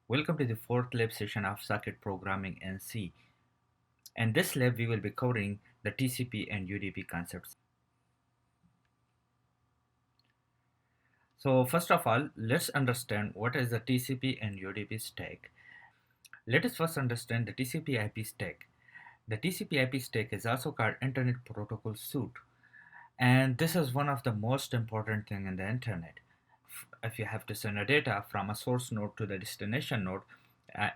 Welcome to the fourth lab session of circuit programming in C. In this lab, we will be covering the TCP and UDP concepts. So first of all, let's understand what is the TCP and UDP stack. Let us first understand the TCP IP stack. The TCP IP stack is also called Internet Protocol Suite, and this is one of the most important thing in the internet. If you have to send a data from a source node to the destination node,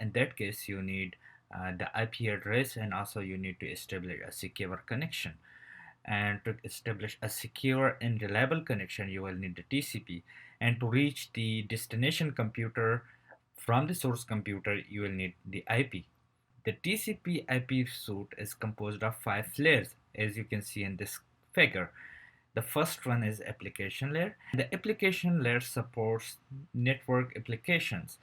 in that case you need the IP address, and also you need to establish a secure connection. And to establish a secure and reliable connection, you will need the TCP. And to reach the destination computer from the source computer, you will need the IP. The TCP IP suite is composed of 5 layers, as you can see in this figure. The first one is application layer. The application layer supports network applications.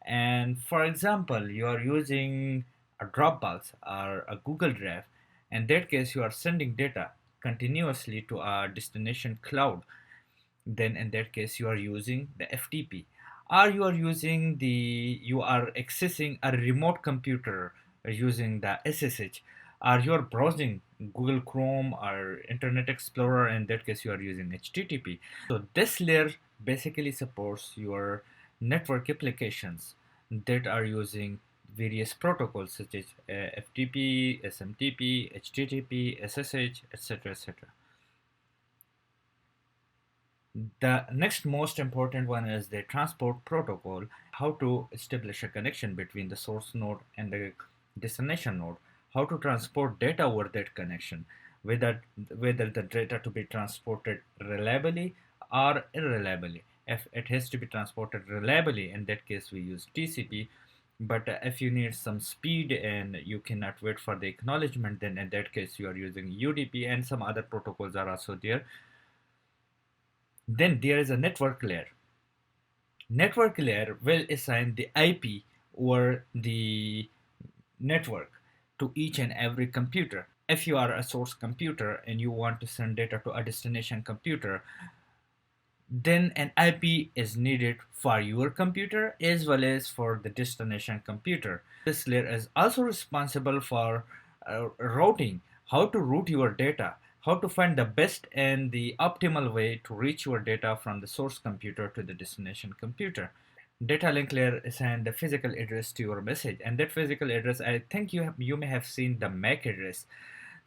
And for example, you are using a Dropbox or a Google Drive. In that case, you are sending data continuously to a destination cloud. Then in that case, you are using the FTP. Or you are accessing a remote computer using the SSH. Or you are browsing Google Chrome or Internet Explorer. In that case, you are using HTTP. So this layer basically supports your network applications that are using various protocols such as FTP, SMTP, HTTP, SSH, etc. etc. The next most important one is the transport protocol, how to establish a connection between the source node and the destination node, how to transport data over that connection, whether the data to be transported reliably or irreliably. If it has to be transported reliably, in that case we use TCP. But if you need some speed and you cannot wait for the acknowledgement, then in that case you are using UDP, and some other protocols are also there. Then there is a network layer. Network layer will assign the IP or the network to each and every computer. If you are a source computer and you want to send data to a destination computer, then an IP is needed for your computer as well as for the destination computer. This layer is also responsible for routing, how to route your data, how to find the best and the optimal way to reach your data from the source computer to the destination computer. Data link layer assigns the physical address to your message, and that physical address, I think you may have seen the MAC address.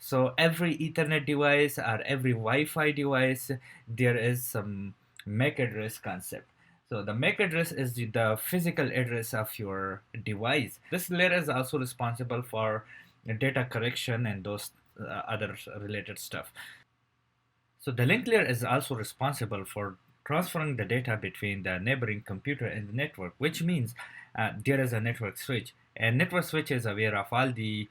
So every Ethernet device or every Wi-Fi device, there is some MAC address concept. So the MAC address is the physical address of your device. This layer is also responsible for data correction and those other related stuff. So the link layer is also responsible for transferring the data between the neighboring computer and the network, which means there is a network switch. And network switch is aware of all the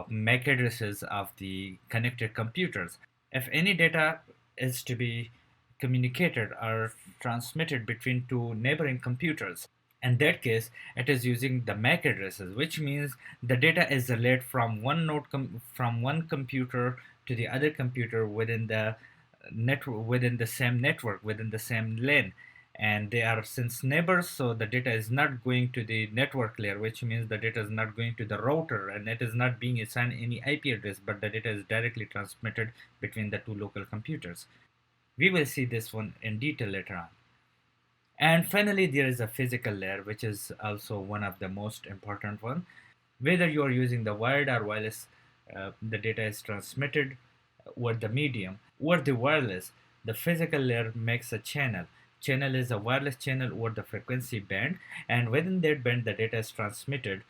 MAC addresses of the connected computers. If any data is to be communicated or transmitted between two neighboring computers, in that case, it is using the MAC addresses, which means the data is relayed from from one computer to the other computer within the network, within the same network, within the same lane. And they are since neighbors, so the data is not going to the network layer, which means the data is not going to the router and it is not being assigned any IP address, but the data is directly transmitted between the two local computers. We will see this one in detail later on. And finally, there is a physical layer, which is also one of the most important one. Whether you are using the wired or wireless, the data is transmitted over the medium. Over the wireless, the physical layer makes a channel. Channel is a wireless channel over the frequency band, and within that band, the data is transmitted.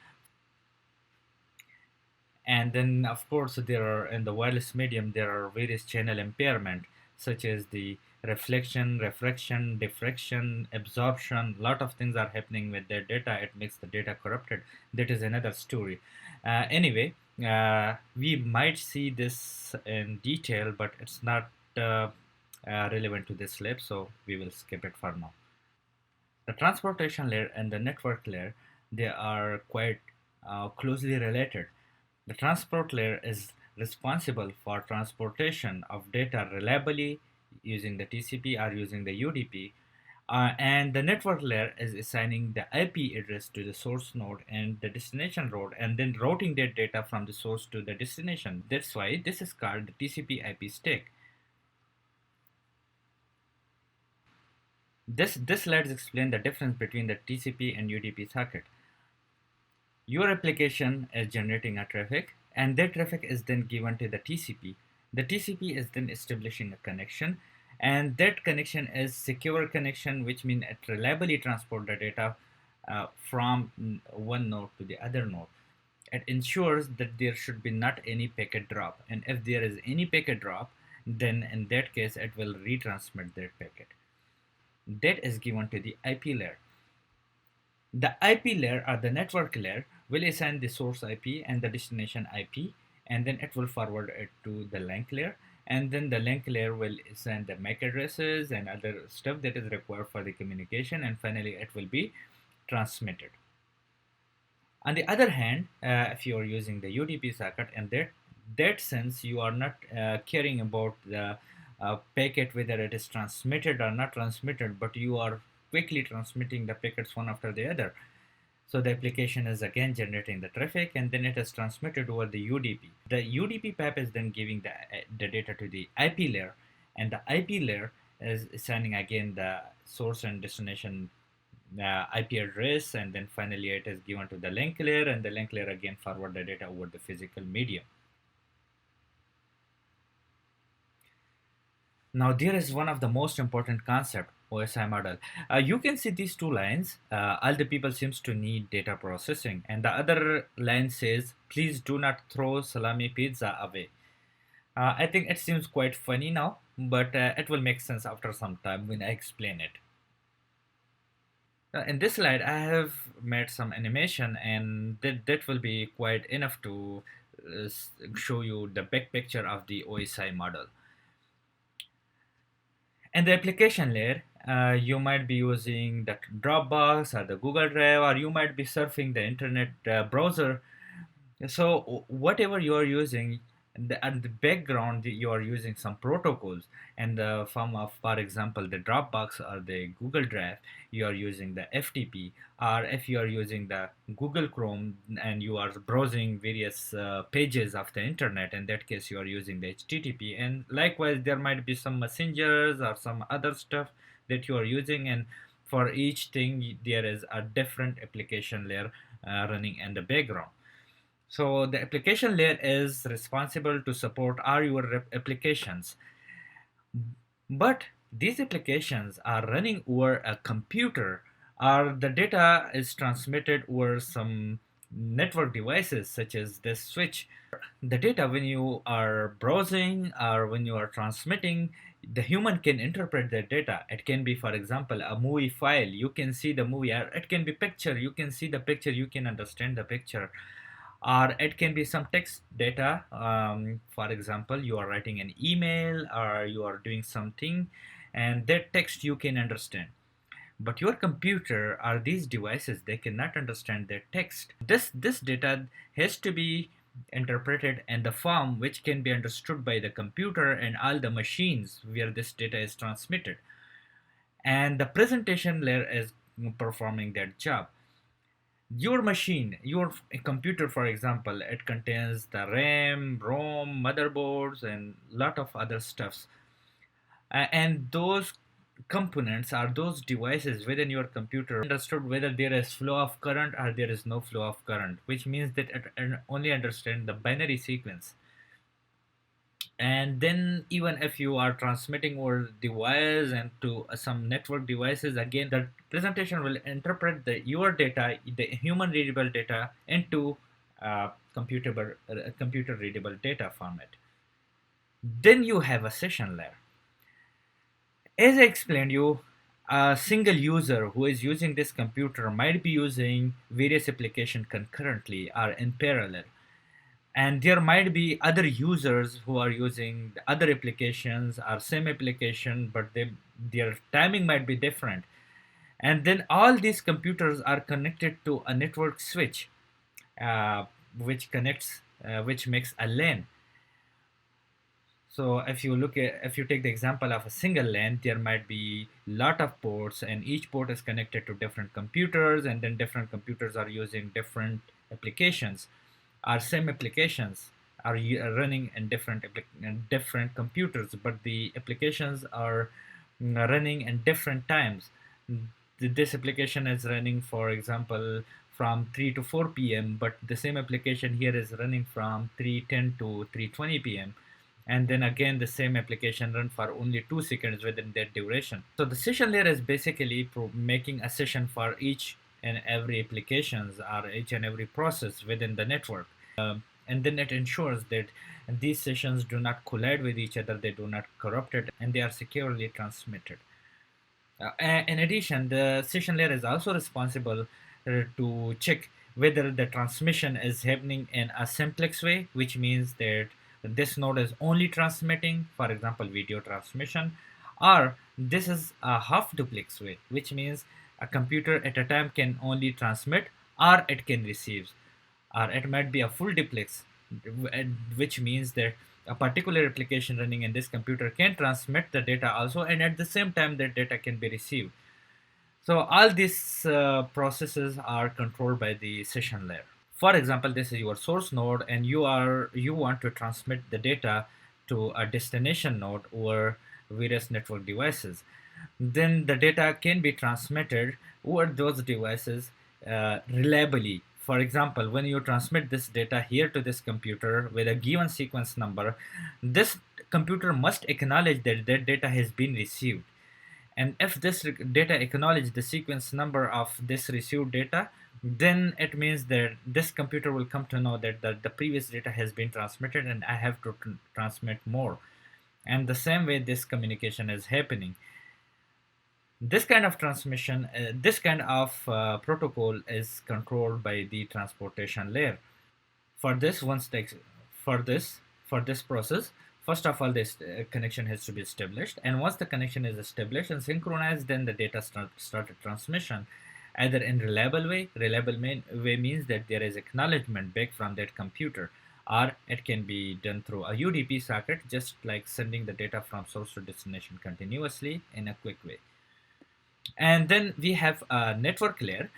And then, of course, there are in the wireless medium there are various channel impairment such as the reflection, refraction, diffraction, absorption. Lot of things are happening with their data. It makes the data corrupted. That is another story. Anyway, we might see this in detail, but it's not relevant to this lab, so we will skip it for now. The transportation layer and the network layer, they are quite closely related. The transport layer is responsible for transportation of data reliably using the TCP or using the UDP, And the network layer is assigning the IP address to the source node and the destination node, and then routing that data from the source to the destination. That's why this is called the TCP IP stack. This let's explain the difference between the TCP and UDP socket. Your application is generating a traffic, and that traffic is then given to the TCP. The TCP is then establishing a connection, and that connection is secure connection, which means it reliably transport the data from one node to the other node. It ensures that there should be not any packet drop, and if there is any packet drop, then in that case it will retransmit that packet. That is given to the IP layer. The IP layer or the network layer will assign the source IP and the destination IP, and then it will forward it to the link layer, and then the link layer will assign the MAC addresses and other stuff that is required for the communication, and finally it will be transmitted. On the other hand, if you are using the UDP socket, and that sense you are not caring about the packet whether it is transmitted or not transmitted, but you are quickly transmitting the packets one after the other. So the application is again generating the traffic, and then it is transmitted over the UDP. The UDP pipe is then giving the data to the IP layer, and the IP layer is sending again the source and destination IP address, and then finally it is given to the link layer, and the link layer again forward the data over the physical medium. Now there is one of the most important concept OSI model. You can see these two lines. All the people seems to need data processing, and the other line says, "Please do not throw salami pizza away." I think it seems quite funny now, but it will make sense after some time when I explain it. In this slide, I have made some animation, and that will be quite enough to show you the big picture of the OSI model. And the application layer, you might be using the Dropbox or the Google Drive, or you might be surfing the internet browser. So whatever you are using, at the background you are using some protocols, and the form of, for example, the Dropbox or the Google Drive, you are using the FTP, or if you are using the Google Chrome and you are browsing various pages of the internet, in that case you are using the HTTP. And likewise there might be some messengers or some other stuff that you are using, and for each thing there is a different application layer running in the background. So the application layer is responsible to support all your applications. But these applications are running over a computer, or the data is transmitted over some network devices such as this switch. The data, when you are browsing or when you are transmitting, the human can interpret the data. It can be, for example, a movie file. You can see the movie, or it can be picture. You can see the picture, you can understand the picture, or it can be some text data. For example, you are writing an email or you are doing something, and that text you can understand. But your computer or these devices, they cannot understand that text. This data has to be interpreted in the form which can be understood by the computer and all the machines where this data is transmitted, and the presentation layer is performing that job. Your machine, your computer, for example, it contains the RAM, ROM, motherboards, and lot of other stuffs. And those components are those devices within your computer understood whether there is flow of current or there is no flow of current, which means that it only understand the binary sequence. And then even if you are transmitting over the wires and to some network devices, again the presentation will interpret the your data, the human readable data, into computer readable data format. Then you have a session layer. As I explained you, a single user who is using this computer might be using various applications concurrently or in parallel, and there might be other users who are using the other applications or same application, but their timing might be different. And then all these computers are connected to a network switch, which connects which makes a LAN. So if you take the example of a single LAN, there might be lot of ports, and each port is connected to different computers, and then different computers are using different applications. Our same applications are running in different computers, but the applications are running in different times. This application is running, for example, from 3 to 4 p.m., but the same application here is running from 3:10 to 3:20 p.m. And then again, the same application run for only 2 seconds within that duration. So the session layer is basically making a session for each and every applications or each and every process within the network. And then it ensures that these sessions do not collide with each other, they do not corrupt it, and they are securely transmitted. In addition, the session layer is also responsible to check whether the transmission is happening in a simplex way, which means that this node is only transmitting, for example, video transmission, or this is a half duplex way, which means a computer at a time can only transmit or it can receive, or it might be a full duplex, which means that a particular application running in this computer can transmit the data also, and at the same time that data can be received. So all these processes are controlled by the session layer. For example, this is your source node, and you want to transmit the data to a destination node or various network devices. Then the data can be transmitted over those devices reliably. For example, when you transmit this data here to this computer with a given sequence number, this computer must acknowledge that that data has been received. And if this data acknowledge the sequence number of this received data, then it means that this computer will come to know that the previous data has been transmitted and I have to transmit more. And the same way this communication is happening. This kind of transmission, this kind of protocol is controlled by the transportation layer. For this, for this for this process, first of all, this connection has to be established, and once the connection is established and synchronized, then the data started transmission, either in reliable way. Way means that there is acknowledgement back from that computer, or it can be done through a UDP socket, just like sending the data from source to destination continuously in a quick way. And then we have a network layer.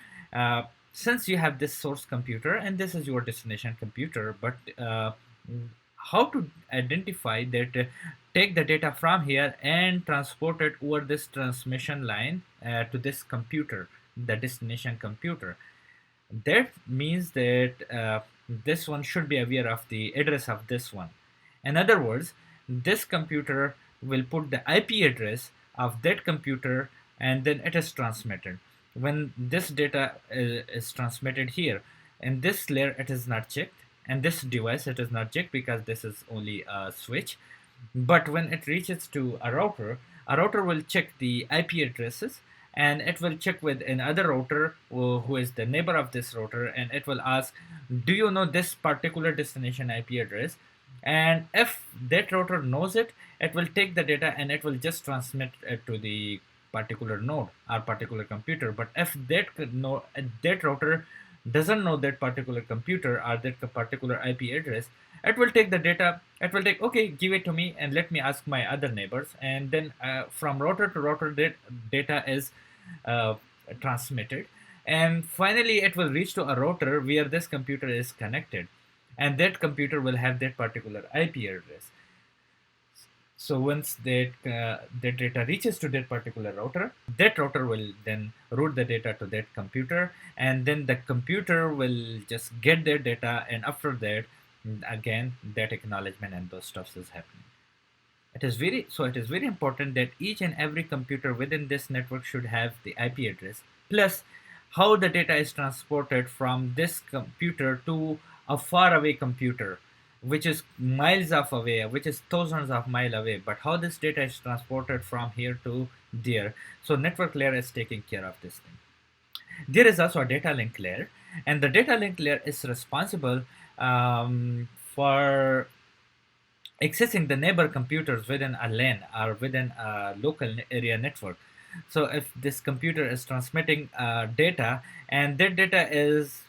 Since you have this source computer and this is your destination computer, but how to identify that, take the data from here and transport it over this transmission line to this computer, the destination computer. That means that this one should be aware of the address of this one. In other words, this computer will put the IP address of that computer, and then it is transmitted. When this data is transmitted here, in this layer it is not checked, and this device it is not checked because this is only a switch. But when it reaches to a router will check the IP addresses, and it will check with another router who is the neighbor of this router, and it will ask, do you know this particular destination IP address? And if that router knows it, it will take the data and it will just transmit it to the particular node or particular computer. But if that router doesn't know that particular computer or that particular IP address, it will take the data, it will take, okay, give it to me and let me ask my other neighbors, and then from router to router that data is uh, transmitted, and finally it will reach to a router where this computer is connected, and that computer will have that particular IP address. So once that data reaches to that particular router, that router will then route the data to that computer, and then the computer will just get their data, and after that, again, that acknowledgement and those stuff is happening. It is very important that each and every computer within this network should have the IP address, plus how the data is transported from this computer to a faraway computer, which is miles of away, which is thousands of miles away. But how this data is transported from here to there. So network layer is taking care of this thing. There is also a data link layer, and the data link layer is responsible for accessing the neighbor computers within a LAN or within a local area network. So if this computer is transmitting data, and that data is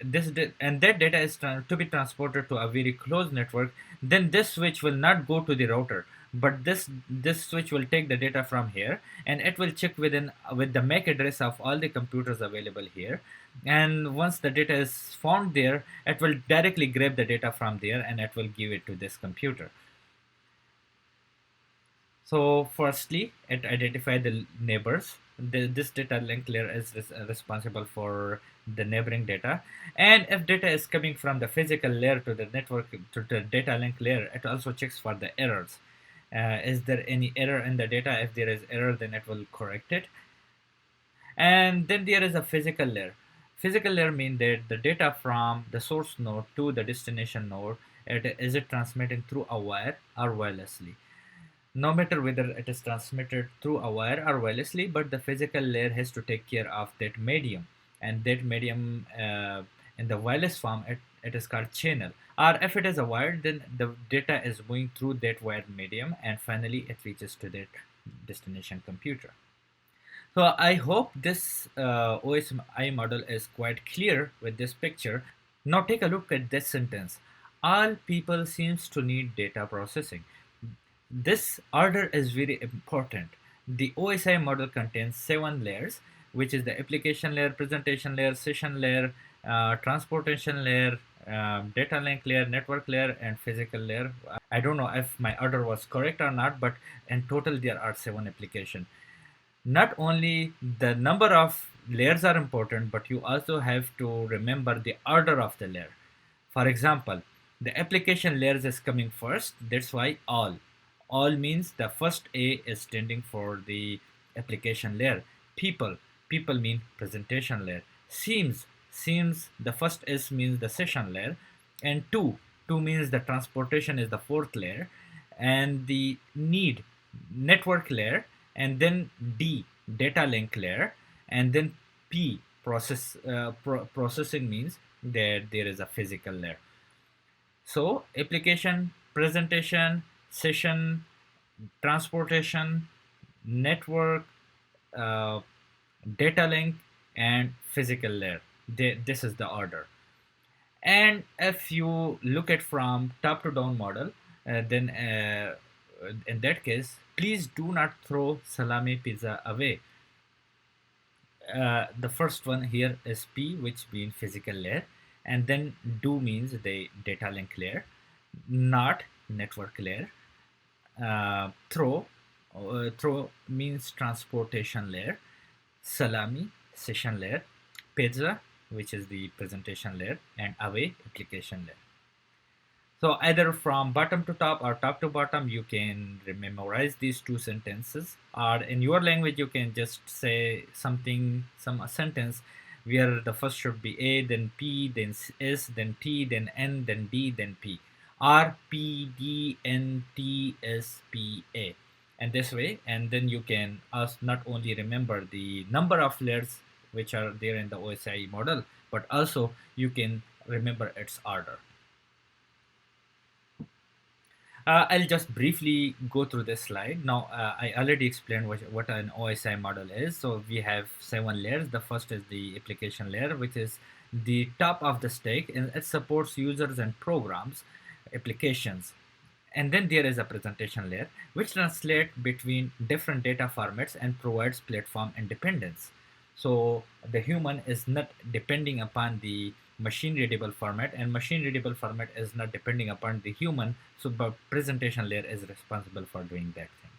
and that data is to be transported to a very close network, then this switch will not go to the router, but this switch will take the data from here, and it will check with the MAC address of all the computers available here. And once the data is found there, it will directly grab the data from there and it will give it to this computer. So firstly, it identifies the neighbors. This data link layer is responsible for the neighboring data. And if data is coming from the physical layer to the network to the data link layer, it also checks for the errors. Is there any error in the data? If there is error, then it will correct it. And then there is a physical layer. Physical layer means that the data from the source node to the destination node, is it transmitting through a wire or wirelessly? No matter whether it is transmitted through a wire or wirelessly, but the physical layer has to take care of that medium. And that medium, in the wireless form, it is called channel. Or if it is a wire, then the data is going through that wire medium and finally it reaches to that destination computer. So I hope this OSI model is quite clear with this picture. Now take a look at this sentence. All people seems to need data processing. This order is very important. The OSI model contains 7 layers, which is the application layer, presentation layer, session layer, transportation layer, data link layer, network layer, and physical layer. I don't know if my order was correct or not, but in total there are 7 applications. Not only the number of layers are important, but you also have to remember the order of the layer. For example, the application layers is coming first, that's why all means the first A is standing for the application layer. People mean presentation layer. Seems the first S means the session layer. And two means the transportation is the fourth layer. And the need, network layer. And then D, data link layer. And then P, processing means that there is a physical layer. So application, presentation, session, transportation, network, uh, data link, and physical layer. This is the order. And if you look at from top to down model, then in that case, please do not throw salami pizza away. The first one here is P, which means physical layer, and then do means the data link layer, not network layer. Throw means transportation layer, salami session layer, pizza which is the presentation layer, and away application layer. So either from bottom to top or top to bottom, you can memorize these two sentences, or in your language you can just say something, some sentence where the first should be A, then P, then S, then T, then N, then D, then P. R, P, D, N, T, S, P, A. And this way, and then you can not only remember the number of layers which are there in the OSI model, but also you can remember its order. I'll just briefly go through this slide. Now, I already explained what an OSI model is. So we have 7 layers. The first is the application layer, which is the top of the stack, and it supports users and programs, applications. And then there is a presentation layer, which translates between different data formats and provides platform independence. So the human is not depending upon the machine readable format, and machine readable format is not depending upon the human. So the presentation layer is responsible for doing that thing.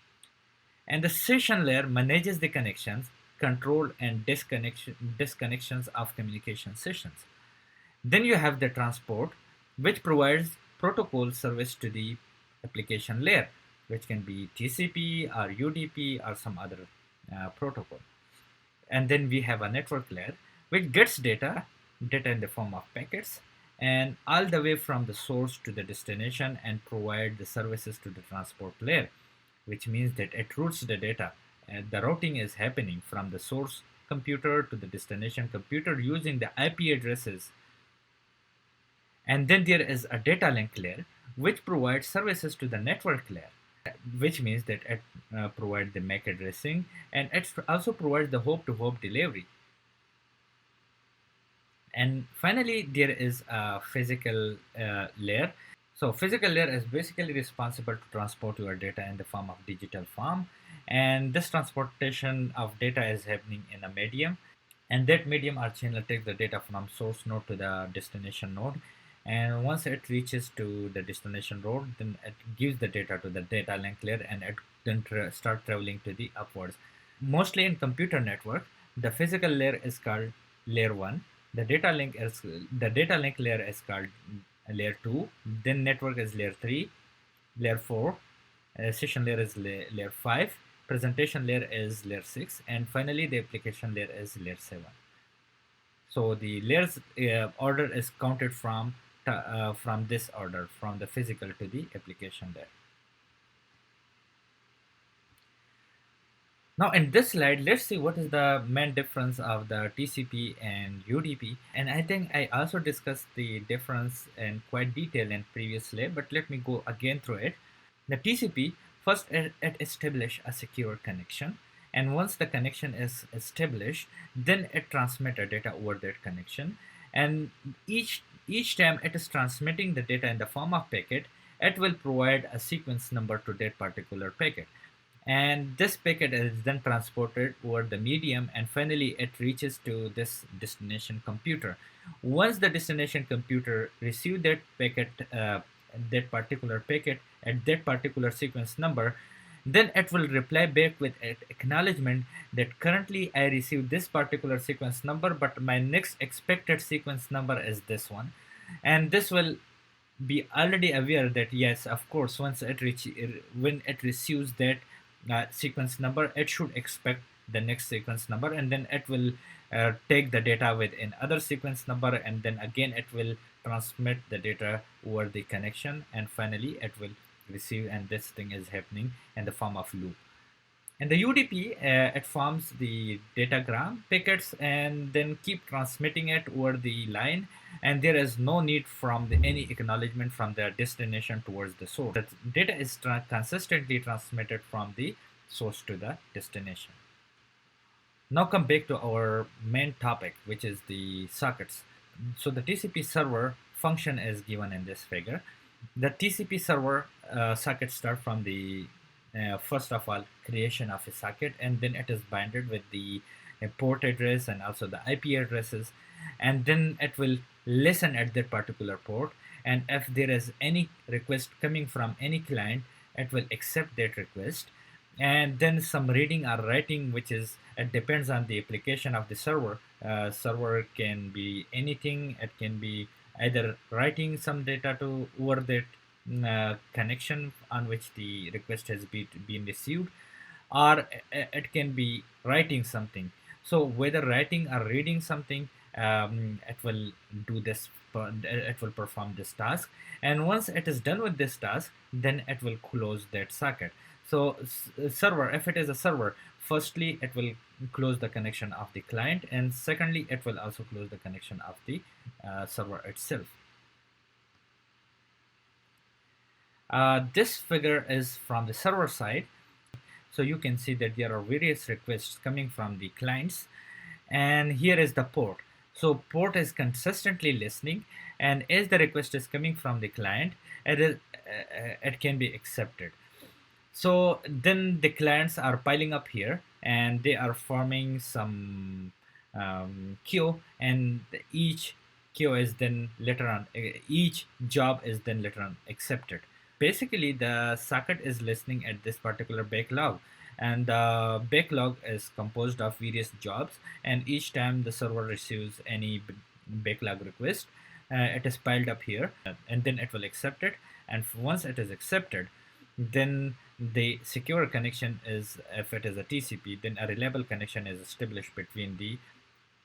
And the session layer manages the connections, control, and disconnections of communication sessions. Then you have the transport, which provides protocol service to the application layer, which can be TCP or UDP or some other protocol. And then we have a network layer, which gets data in the form of packets, and all the way from the source to the destination, and provide the services to the transport layer, which means that it routes the data. And the routing is happening from the source computer to the destination computer using the IP addresses. And then there is a data link layer, which provides services to the network layer, which means that it provides the MAC addressing, and it also provides the hope-to-hope delivery. And finally, there is a physical layer. So physical layer is basically responsible to transport your data in the form of digital form, and this transportation of data is happening in a medium, and that medium or channel takes the data from source node to the destination node, and once it reaches to the destination node, then it gives the data to the data link layer, and it then start traveling to the upwards. Mostly in computer network, the physical layer is called layer 1, the data link layer is called layer 2, then network is layer 3, layer 4, session layer is layer 5, presentation layer is layer 6, and finally the application layer is layer 7. So the layers order is counted from this order, from the physical to the application layer. Now in this slide, let's see what is the main difference of the TCP and UDP. And I think I also discussed the difference in quite detail in previous slide, but let me go again through it. The TCP first it establish a secure connection, and once the connection is established, then it transmit a data over that connection, and each time it is transmitting the data in the form of packet, it will provide a sequence number to that particular packet, and this packet is then transported over the medium, and finally it reaches to this destination computer. Once the destination computer receive that packet, that particular packet at that particular sequence number, then it will reply back with acknowledgement that currently I received this particular sequence number, but my next expected sequence number is this one, and this will be already aware that yes, of course, when it receives that sequence number, it should expect the next sequence number, and then it will take the data with another sequence number, and then again it will transmit the data over the connection, and finally it will receive, and this thing is happening in the form of loop. And the UDP, it forms the datagram packets and then keep transmitting it over the line, and there is no need from any acknowledgement from the destination towards the source. The data is consistently transmitted from the source to the destination. Now come back to our main topic, which is the sockets. So the TCP server function is given in this figure. The TCP server socket start from the first of all creation of a socket, and then it is binded with the port address and also the IP addresses, and then it will listen at that particular port, and if there is any request coming from any client, it will accept that request, and then some reading or writing, which is it depends on the application of the server. Server can be anything. It can be either writing some data to over that connection on which the request has been received, or it can be writing something. So whether writing or reading something, it will do this. It will perform this task, and once it is done with this task, then it will close that socket. So server, if it is a server, firstly it will close the connection of the client, and secondly it will also close the connection of the server itself. This figure is from the server side. So you can see that there are various requests coming from the clients, and here is the port. So port is consistently listening, and as the request is coming from the client, it can be accepted. So then the clients are piling up here, and they are forming some queue, and each queue is then later on, each job is then later on accepted. Basically, the socket is listening at this particular backlog, and the backlog is composed of various jobs, and each time the server receives any backlog request, it is piled up here, and then it will accept it, and once it is accepted, then the secure connection is, if it is a TCP, then a reliable connection is established between the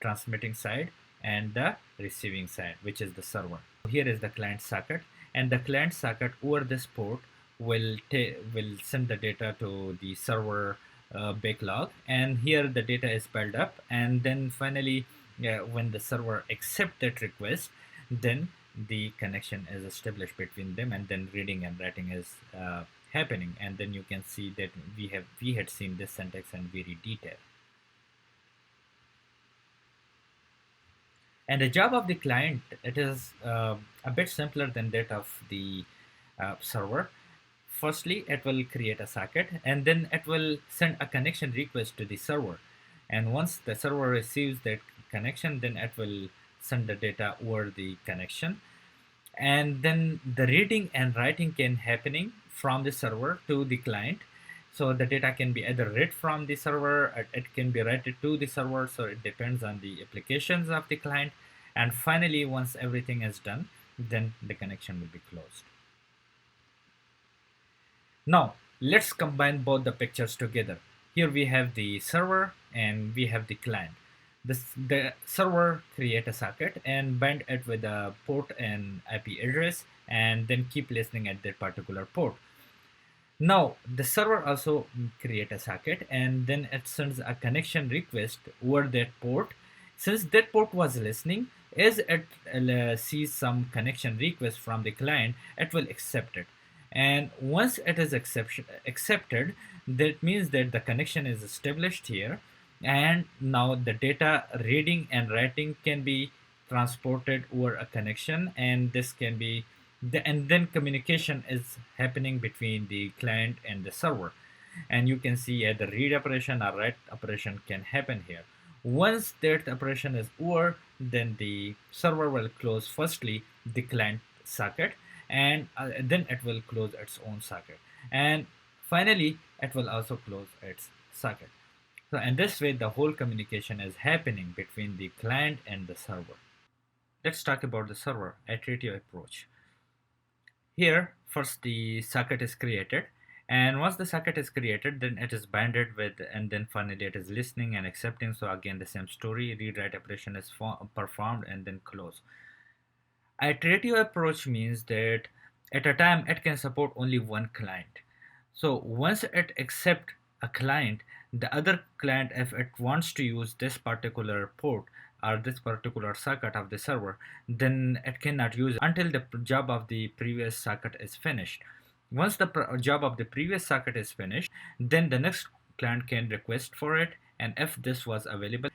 transmitting side and the receiving side, which is the server. Here is the client socket, and the client socket over this port will send the data to the server backlog, and here the data is piled up, and then finally when the server accepts that request, then the connection is established between them, and then reading and writing is happening, and then you can see that we had seen this syntax in very detail. And the job of the client, it is a bit simpler than that of the server. Firstly, it will create a socket and then it will send a connection request to the server. And once the server receives that connection, then it will send the data over the connection. And then the reading and writing can happening from the server to the client. So the data can be either read from the server, or it can be read to the server. So it depends on the applications of the client. And finally, once everything is done, then the connection will be closed. Now, let's combine both the pictures together. Here we have the server and we have the client. The server create a socket and bind it with a port and IP address and then keep listening at that particular port. Now, the server also create a socket and then it sends a connection request over that port. Since that port was listening, as it sees some connection request from the client, it will accept it. And once it is accepted, that means that the connection is established here. And now the data reading and writing can be transported over a connection, and this can be and then communication is happening between the client and the server. And you can see the read operation or write operation can happen here. Once that operation is over, then the server will close firstly the client socket, and then it will close its own socket, and finally it will also close its socket. So in this way the whole communication is happening between the client and the server. Let's talk about the server iterative approach. Here, first the socket is created, and once the socket is created, then it is banded with, and then finally it is listening and accepting. So again, the same story, read write operation is performed and then close. Iterative approach means that at a time it can support only one client. So once it accepts a client, the other client, if it wants to use this particular port or this particular socket of the server, then it cannot use it until the job of the previous socket is finished. Once the job of the previous socket is finished, then the next client can request for it, and if this was available,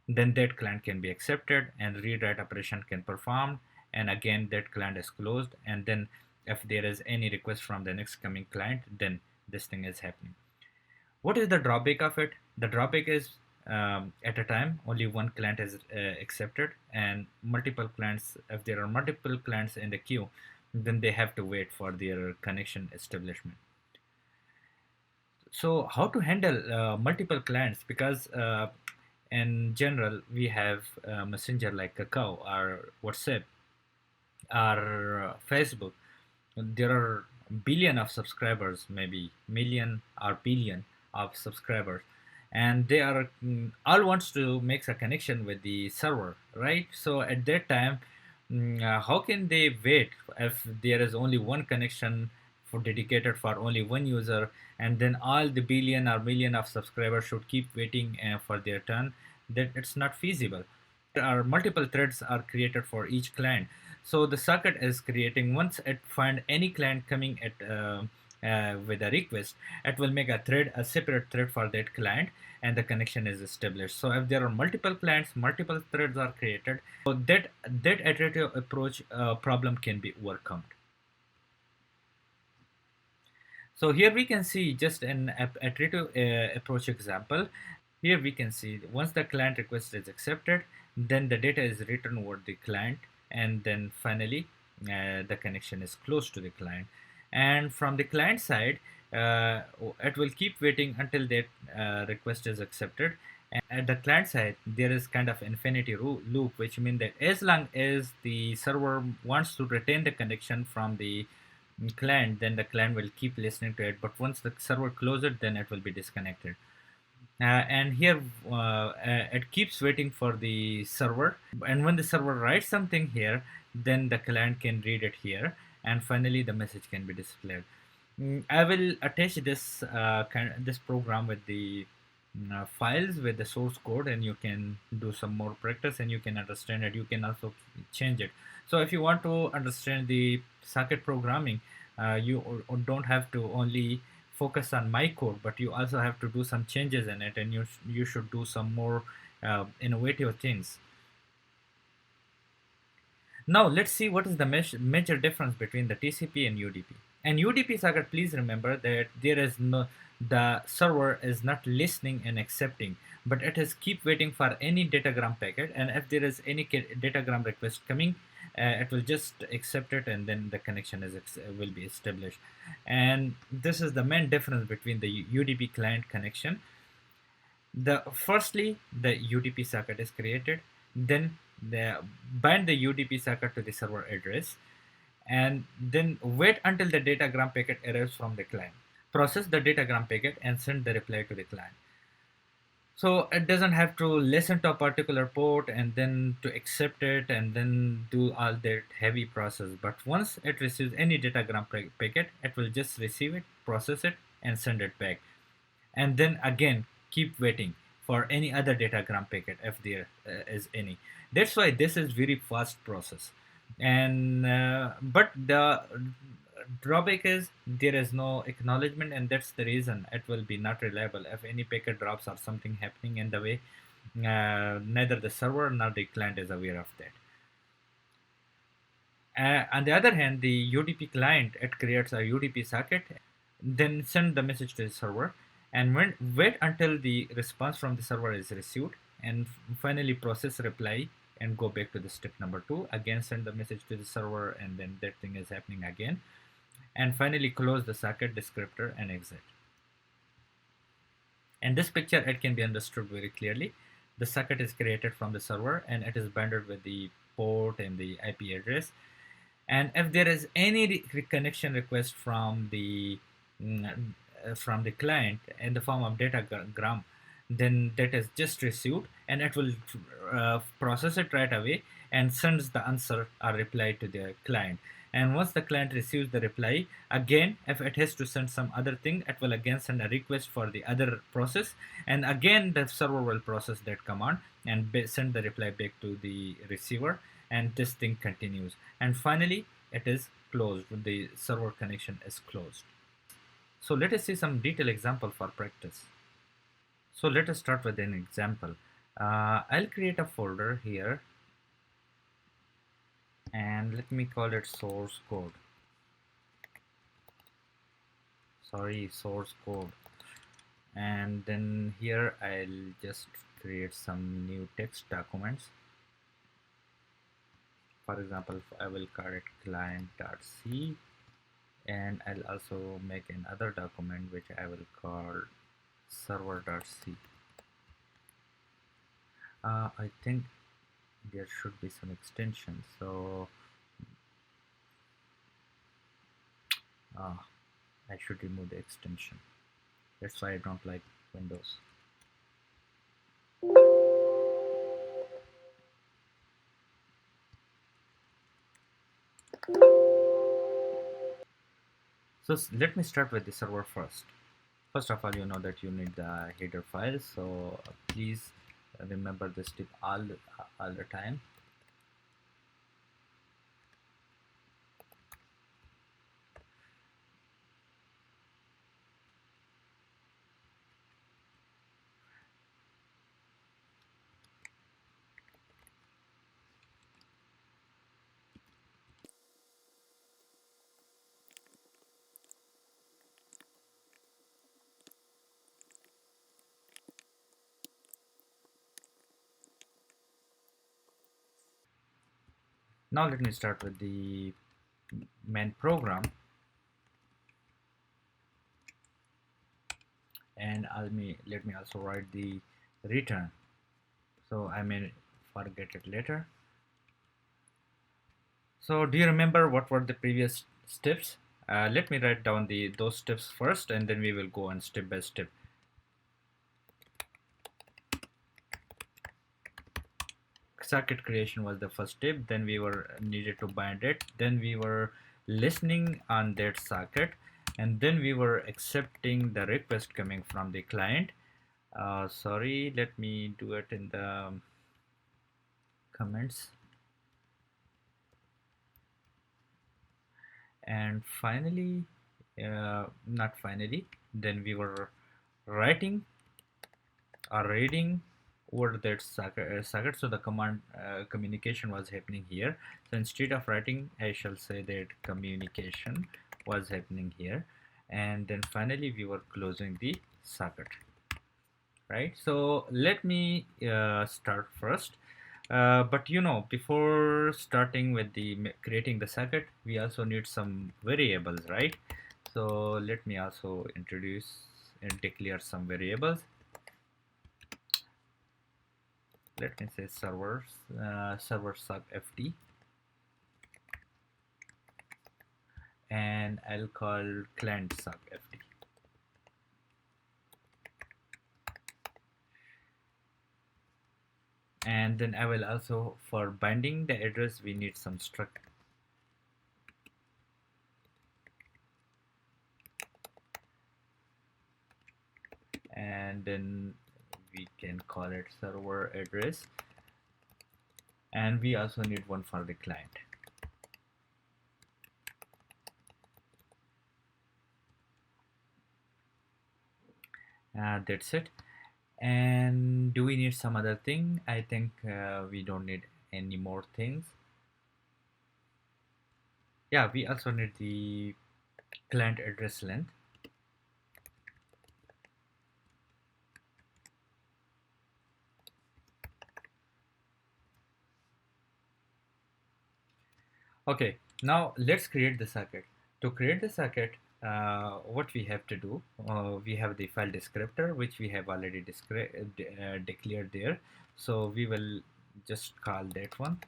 then that client can be accepted and read write operation can perform, and again that client is closed. And then if there is any request from the next coming client, then this thing is happening. What is the drawback of it? The drawback is at a time only one client is accepted, and multiple clients, if there are multiple clients in the queue, then they have to wait for their connection establishment. So how to handle multiple clients? Because in general we have messenger like Kakao or WhatsApp or Facebook. There are billion of subscribers, maybe million or billion of subscribers, and they are all wants to make a connection with the server, right? So at that time, how can they wait if there is only one connection for dedicated for only one user, and then all the billion or million of subscribers should keep waiting for their turn? That it's not feasible. There are multiple threads are created for each client. So the socket is creating, once it find any client coming at with a request, it will make a thread, a separate thread for that client, and the connection is established. So if there are multiple clients, multiple threads are created, so that iterative approach problem can be overcome. So here we can see just an iterative approach example. Here we can see once the client request is accepted, then the data is written over the client, and then finally the connection is closed to the client. And from the client side, it will keep waiting until that request is accepted. And at the client side, there is kind of infinity loop, which means that as long as the server wants to retain the connection from the client, then the client will keep listening to it. But once the server closes it, then it will be disconnected. And here it keeps waiting for the server, and when the server writes something here, then the client can read it here, and finally the message can be displayed. I will attach this program with the files with the source code, and you can do some more practice and you can understand it. You can also change it. So if you want to understand the socket programming, you don't have to only focus on my code, but you also have to do some changes in it, and you should do some more innovative things. Now let's see what is the major difference between the TCP and UDP. And UDP socket, please remember that there is no, the server is not listening and accepting, but it is keep waiting for any datagram packet, and if there is any datagram request coming, it will just accept it, and then the connection is will be established. And this is the main difference between the UDP client connection. The firstly, the UDP socket is created, then the bind the UDP socket to the server address, and then wait until the datagram packet arrives from the client. Process the datagram packet and send the reply to the client. So it doesn't have to listen to a particular port and then to accept it and then do all that heavy process. But once it receives any datagram packet, it will just receive it, process it, and send it back, and then again keep waiting for any other datagram packet if there is any. That's why this is very fast process. And but the drawback is there is no acknowledgement, and that's the reason it will be not reliable if any packet drops or something happening in the way. Neither the server nor the client is aware of that. On the other hand, the UDP client, it creates a UDP socket, then send the message to the server, and wait until the response from the server is received, and finally process reply and go back to the step number 2. Again, send the message to the server, and then that thing is happening again, and finally close the socket descriptor and exit. And this picture, it can be understood very clearly. The socket is created from the server, and it is bounded with the port and the IP address. And if there is any connection request mm, from the client in the form of datagram, then that is just received, and it will process it right away and sends the answer or reply to the client. And once the client receives the reply, again, if it has to send some other thing, it will again send a request for the other process, and again the server will process that command and send the reply back to the receiver, and this thing continues, and finally it is closed. The server connection is closed. So let us see some detailed example for practice. So let us start with an example. I'll create a folder here, and let me call it source code. Sorry, source code. And then here I'll just create some new text documents. For example, I will call it client.c, and I'll also make another document which I will call server.c. I think there should be some extension, so I should remove the extension. That's why I don't like Windows. So let me start with the server first. First of all, you know that you need the header file, so please remember this tip all the time. Now let me start with the main program, and let me also write the return, so I may forget it later. So do you remember what were the previous steps? Let me write down those steps first, and then we will go on step by step. Socket creation was the first step, then we were needed to bind it, then we were listening on that socket, and then we were accepting the request coming from the client. Sorry, let me do it in the comments. And finally, not finally, then we were writing or reading over that socket, so the command communication was happening here. So instead of writing, I shall say that communication was happening here, and then finally we were closing the socket, right? So let me start first. But before starting with the creating the circuit, we also need some variables, right? So let me also introduce and declare some variables. Let me say server sub fd, and I'll call client sub fd. And then I will also, for binding the address, we need some struct, and then we can call it server address, and we also need one for the client. That's it. And do we need some other thing? I think we don't need any more things. Yeah, we also need the client address length. Okay, now let's create the circuit. To create the circuit, what we have to do, we have the file descriptor, which we have already declared there. So we will just call that one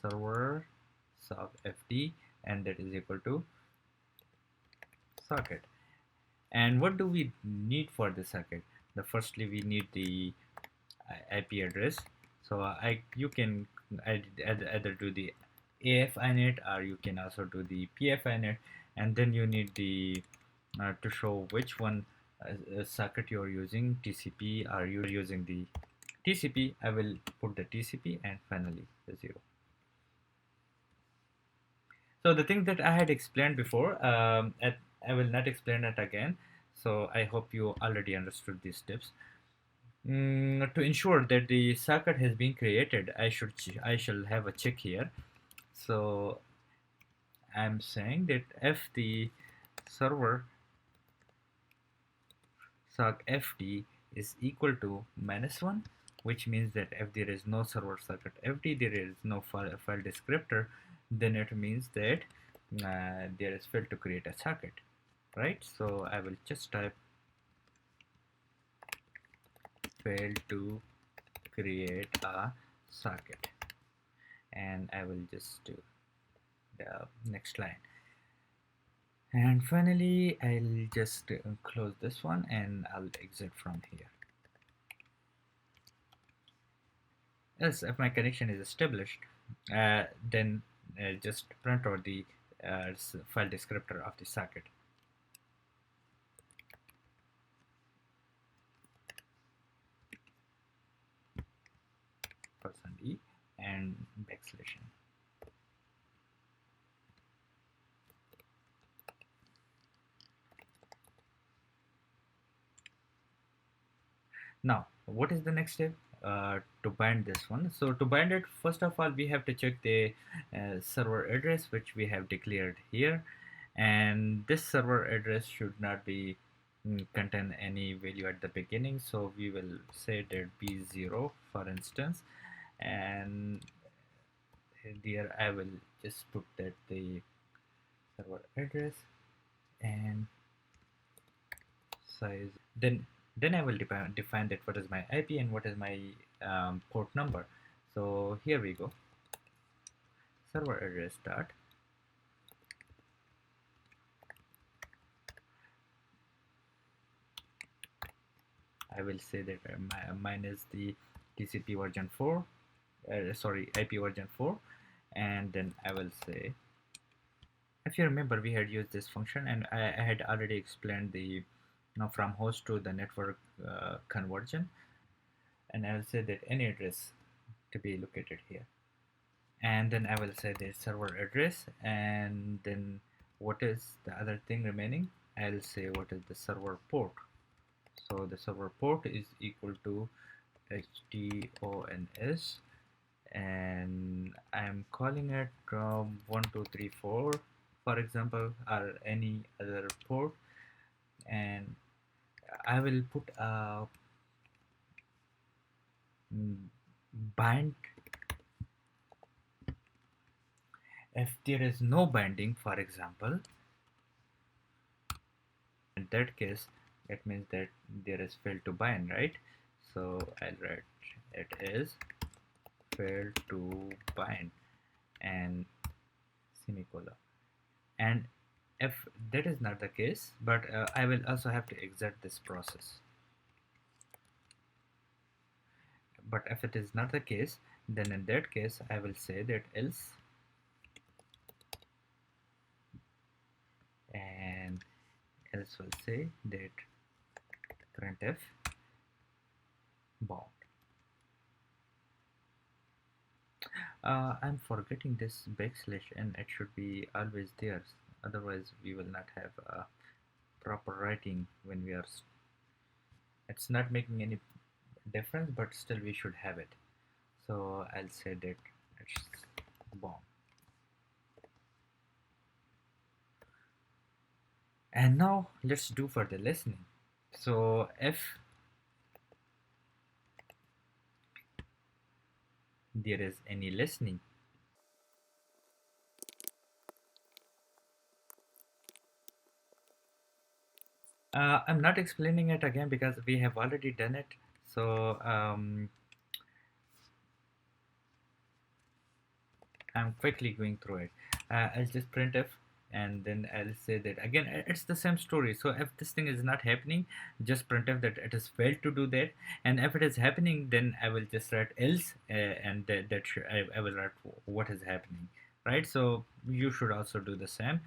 server sub fd, and that is equal to socket. And what do we need for the circuit? Firstly, we need the IP address. So you can either do the AF inet, or you can also do the PF inet, and then you need the to show which one circuit you are using, TCP, or you're using the TCP. I will put the TCP, and finally the 0. So the thing that I had explained before, I will not explain it again. So I hope you already understood these tips. To ensure that the circuit has been created, I shall have a check here. So I'm saying that if the server sock fd is equal to -1, which means that if there is no server circuit fd, there is no file descriptor, then it means that there is failed to create a circuit, right? So I will just type failed to create a circuit, and I will just do the next line. And finally, I'll just close this one, and I'll exit from here. Else, if my connection is established, then just print out the file descriptor of the circuit. %e and \n. Now, what is the next step? To bind this one. So to bind it, first of all, we have to check the server address, which we have declared here, and this server address should not be contain any value at the beginning. So we will say that b0, for instance, and here I will just put that the server address and size. Then I will define that what is my IP and what is my port number. So here we go. Server address dot I will say that mine is the TCP version 4, sorry, IP version 4, and then I will say, if you remember, we had used this function, and I had already explained the from host to the network conversion, and I will say that any address to be located here, and then I will say the server address, and then what is the other thing remaining? I'll say what is the server port. So the server port is equal to HTONS, and I'm calling it 1234, for example, or any other port, and I will put a bind. If there is no binding, for example, in that case, it means that there is failed to bind, right? So I'll write it is failed to bind and semicolon. And if that is not the case, but I will also have to exit this process. But if it is not the case, then in that case I will say that else, and else will say that printf bound. I'm forgetting this backslash, and it should be always there, otherwise we will not have proper writing when we are it's not making any difference, but still we should have it. So I'll say that it's bound. And now let's do further listening. So if there is any listening, I'm not explaining it again because we have already done it. So I'm quickly going through it. I'll just print if, and then I'll say that again. It's the same story. So if this thing is not happening, just print if that it has failed to do that. And if it is happening, then I will just write else, and I will write what is happening, right? So you should also do the same.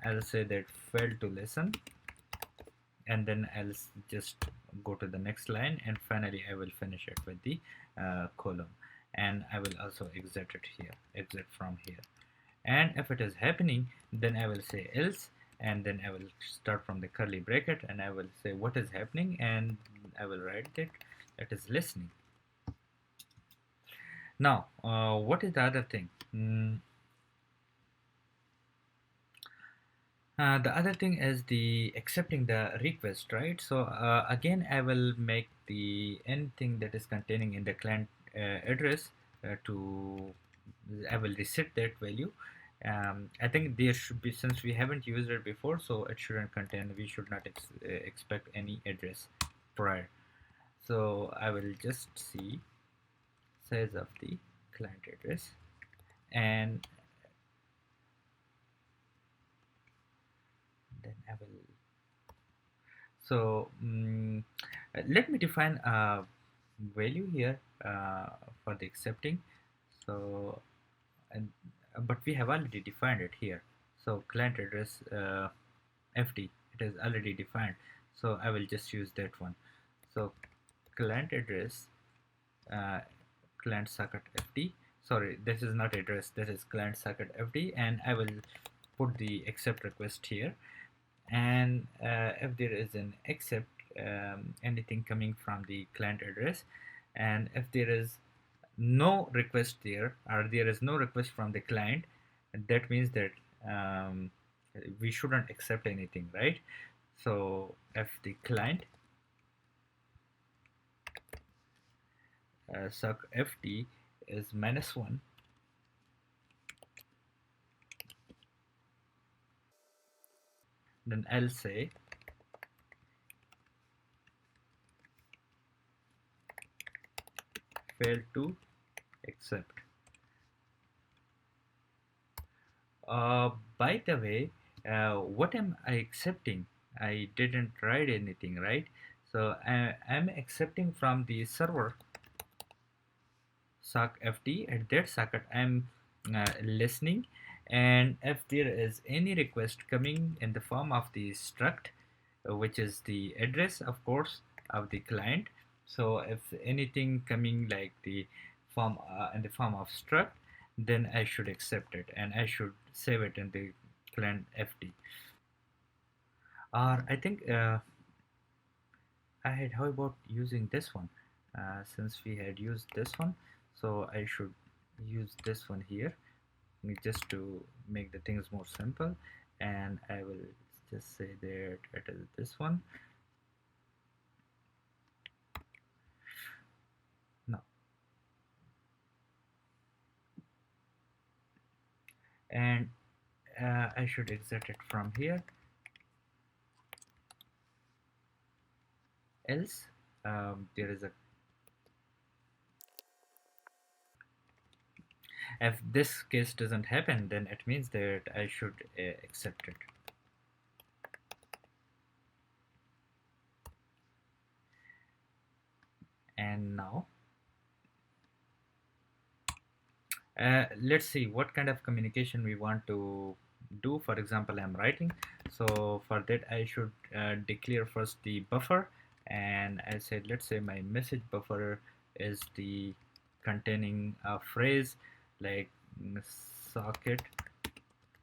I'll say that failed to listen, and then I'll just go to the next line, and finally I will finish it with the column, and I will also exit it here, exit from here. And if it is happening, then I will say else, and then I will start from the curly bracket, and I will say what is happening, and I will write that it is listening. Now what is the other thing? The other thing is the accepting the request, right? So again, I will make the anything that is containing in the client address to I will reset that value. I think there should be, since we haven't used it before, so it shouldn't contain. We should not expect any address prior. So I will just see size of the client address, and then I will. So let me define a value here for the accepting. So and but we have already defined it here. So client address FD, it is already defined. So I will just use that one. So client address uh, client socket FD. Sorry, this is not address. This is client socket FD, and I will put the accept request here. And if there is an accept anything coming from the client address, and if there is no request there, or there is no request from the client, that means that we shouldn't accept anything, right? So if the client suck fd is -1, then I'll say fail to accept. By the way, what am I accepting? I didn't write anything, right? So I'm accepting from the server sock fd. At that socket I'm listening, and if there is any request coming in the form of the struct, which is the address, of course, of the client. So if anything coming like the form in the form of struct, then I should accept it, and I should save it in the client fd. Or I think I had, how about using this one? Since we had used this one, so I should use this one here just to make the things more simple, and I will just say that it is this one. No, and I should exit it from here, else there is a, if this case doesn't happen, then it means that I should accept it. And now let's see what kind of communication we want to do. For example, I'm writing, so for that I should declare first the buffer, and I said, let's say my message buffer is the containing a phrase like socket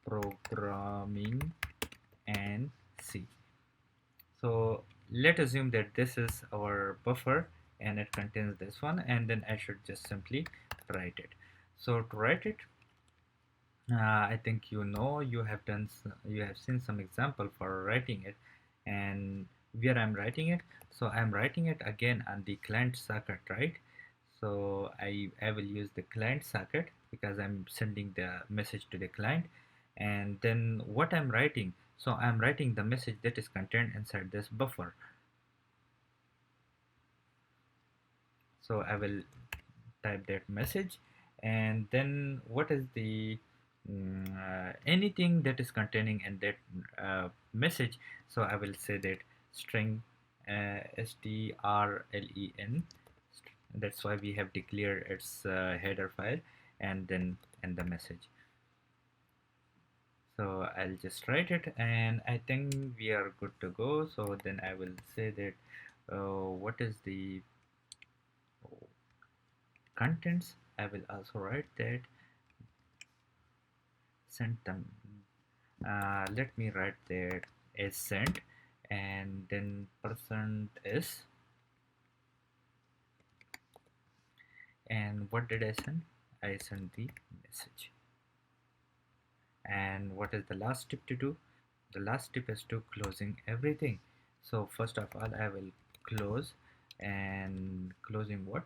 programming and C. So let's assume that this is our buffer and it contains this one, and then I should just simply write it. So to write it, I think you have you have seen some example for writing it, and where I'm writing it. So I'm writing it again on the client socket, right? So I will use the client socket because I'm sending the message to the client, and then what I'm writing. So I'm writing the message that is contained inside this buffer. So I will type that message, and then what is the anything that is containing in that message. So I will say that string strlen, that's why we have declared its header file, and then in the message. So I'll just write it, and I think we are good to go. So then I will say that what is the contents. I will also write that send them. Let me write that as sent, and then percent is, and what did I send? I sent the message. And what is the last tip to do? The last tip is to closing everything. So first of all, I will close, and closing what?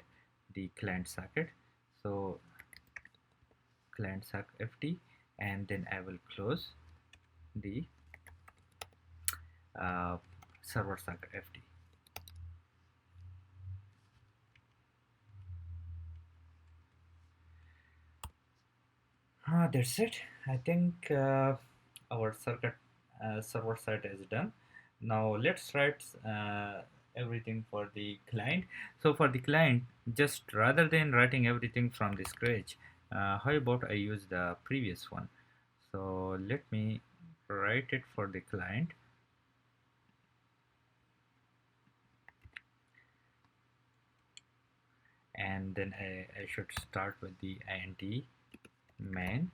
The client socket. So client socket ft, and then I will close the uh, server socket ft. That's it. I think our circuit server side is done. Now let's write everything for the client. So for the client, just rather than writing everything from the scratch, how about I use the previous one? So let me write it for the client, and then I should start with the int main,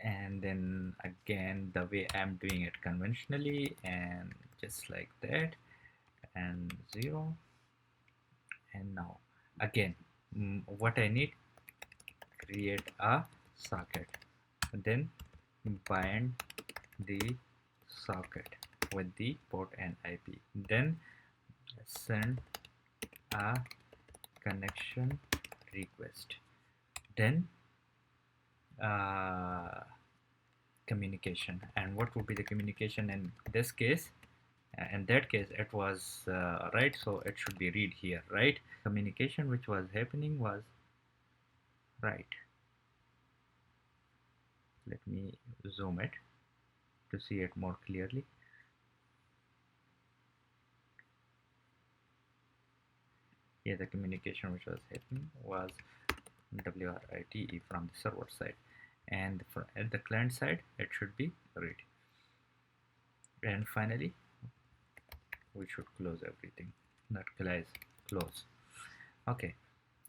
and then again the way I'm doing it conventionally, and just like that, and 0. And now again, what I need, create a socket, then bind the socket with the port and IP, then send a connection request, then uh, communication. And what would be the communication in this case? In that case it was right, so it should be read here, right? Communication which was happening was right. Let me zoom it to see it more clearly. Here the communication which was happening was WRITE from the server side, and at the client side it should be read. And finally we should close everything, not close. Okay,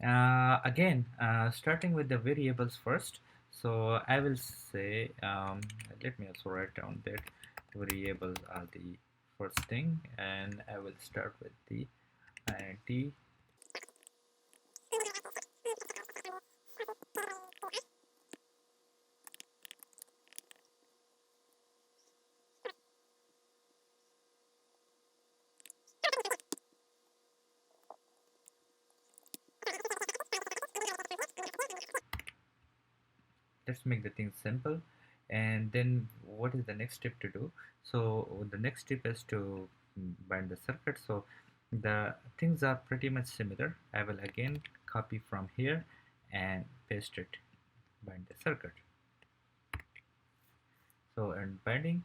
again starting with the variables first. So I will say let me also write down that variables are the first thing, and I will start with the int. Let's make the thing simple. And then what is the next step to do? So the next step is to bind the circuit. So the things are pretty much similar. I will again copy from here and paste it, bind the circuit. So and binding,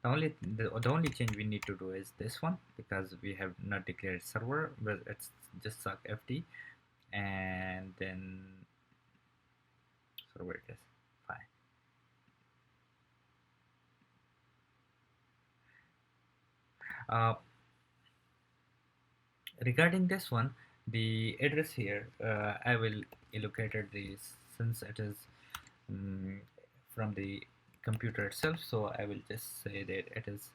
the only change we need to do is this one, because we have not declared server, but it's just suck fd, and then server it is fine. uh, Regarding this one, the address here, I will allocate this since it is um, from the computer itself, so I will just say that it is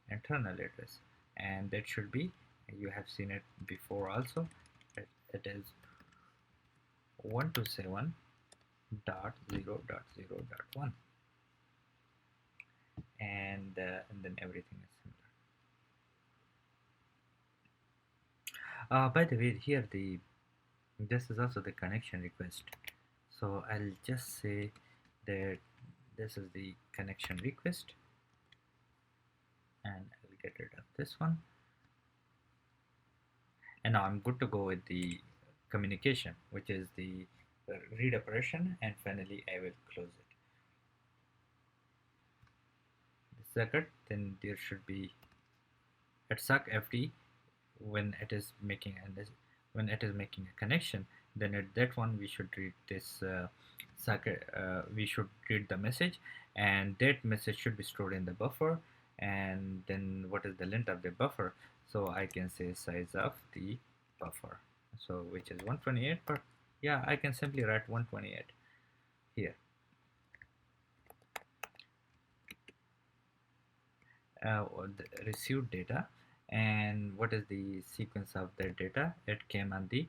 internal address, and that should be, you have seen it before also, it is 127.0.0.1, and then everything is similar. By the way, here this is also the connection request. So I'll just say that this is the connection request, and I'll get rid of this one. And now I'm good to go with the communication, which is the read operation, and finally I will close it. The circuit, then there should be at suck fd when it is making a connection, then at that one we should read this circuit, we should read the message, and that message should be stored in the buffer. And then what is the length of the buffer? So I can say size of the buffer, so which is 128, but yeah, I can simply write 128 here. The received data, and what is the sequence of that data? It came on the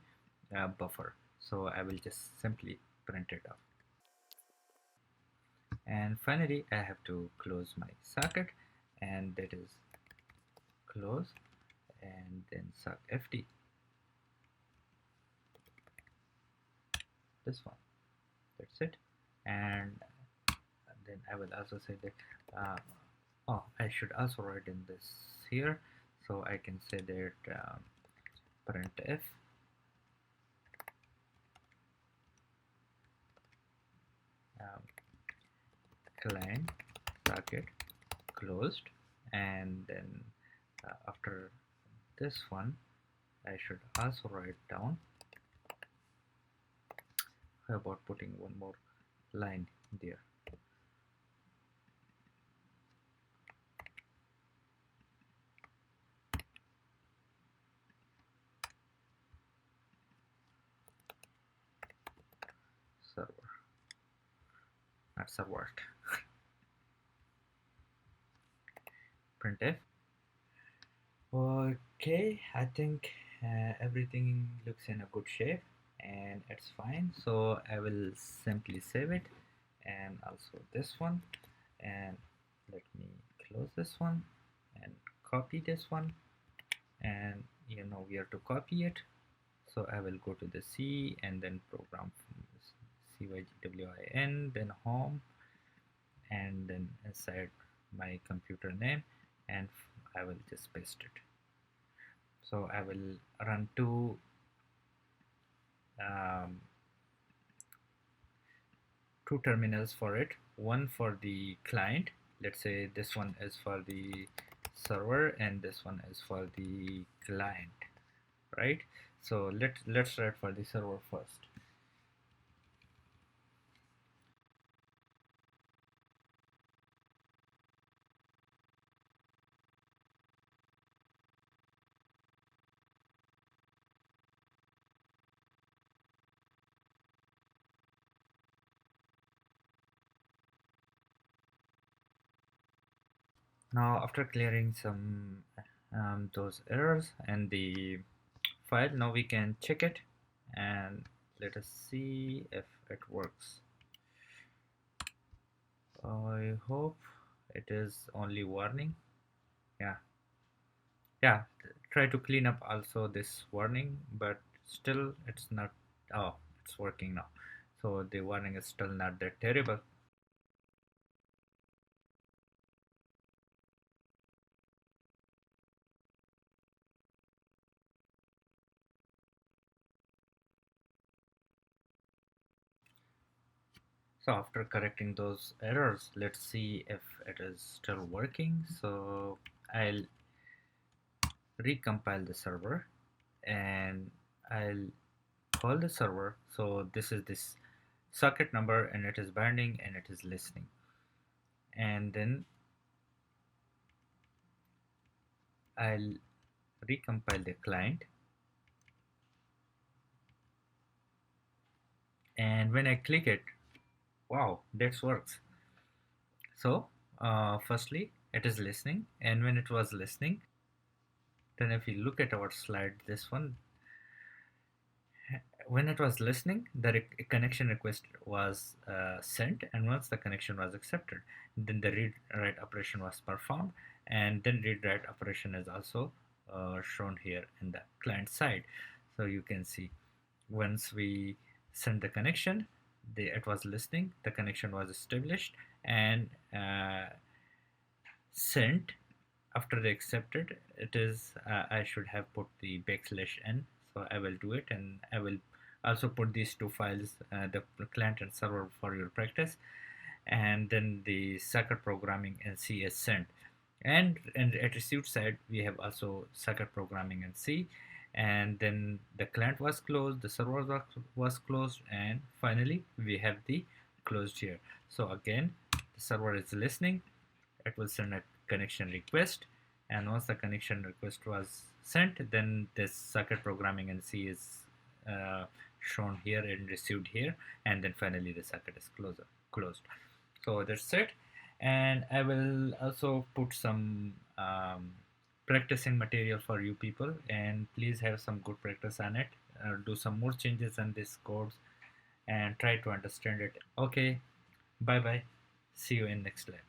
buffer, so I will just simply print it off. And finally I have to close my socket, and that is close, and then suck fd, this one, that's it. And then I will also say that oh, I should also write in this here, so I can say that printf um, client socket closed, and then after this one I should also write down, how about putting one more line there, server, not server, printf. Okay, I think everything looks in a good shape, and it's fine, so I will simply save it, and also this one, and let me close this one and copy this one, and you know where to copy it. So I will go to the C and then program cygwin, then home, and then inside my computer name, and I will just paste it. So I will run um, two terminals for it, one for the client, let's say this one is for the server and this one is for the client, right? So let's write for the server first. Now after clearing some those errors and the file, now we can check it and let us see if it works. I hope it is only warning. Yeah, yeah. Try to clean up also this warning, but still it's not. Oh, it's working now. So the warning is still not that terrible. So after correcting those errors, let's see if it is still working. So I'll recompile the server and I'll call the server. So this is this socket number and it is binding and it is listening. And then I'll recompile the client, and when I click it, wow, that works. So firstly it is listening, and when it was listening, then if you look at our slide, this one, when it was listening, the connection request was sent, and once the connection was accepted, then the read write operation was performed, and then read write operation is also shown here in the client side. So you can see once we sent the connection, it was listening, the connection was established, and sent. After they accepted, it is I should have put the backslash n, so I will do it, and I will also put these two files, the client and server, for your practice. And then the circuit programming and C is sent, and at receipt side we have also circuit programming and C. And then the client was closed, the server was closed, and finally we have the closed here. So again, the server is listening, it will send a connection request, and once the connection request was sent, then this circuit programming and C is uh, shown here and received here, and then finally the circuit is closed. So that's it, and I will also put some practicing material for you people, and please have some good practice on it. Do some more changes on this codes and try to understand it. Okay, bye bye, see you in next lab.